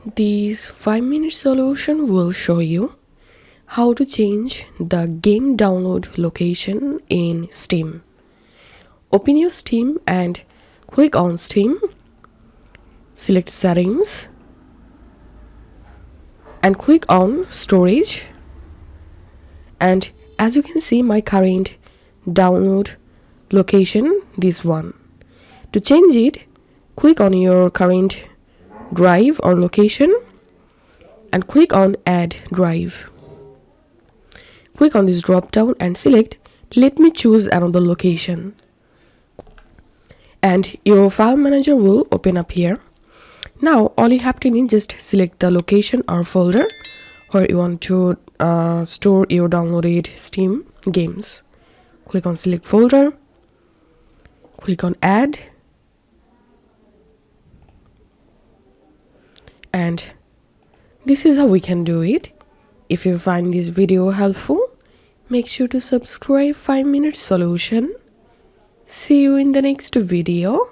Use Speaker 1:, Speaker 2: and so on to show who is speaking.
Speaker 1: This 5-minute solution will show you how to change the game download location in Steam. Open your Steam and click on Steam, select Settings and click on Storage, and as you can see my current download location, this one. To change it, click on your current drive or location and click on Add Drive. Click on this drop down and select Let me choose another location, and your file manager will open up here. Now all you have to do is just select the location or folder where you want to store your downloaded Steam games. Click on select folder, click on add, and this is how we can do it. If you find this video helpful, make sure to subscribe 5-minute solution. See you in the next video.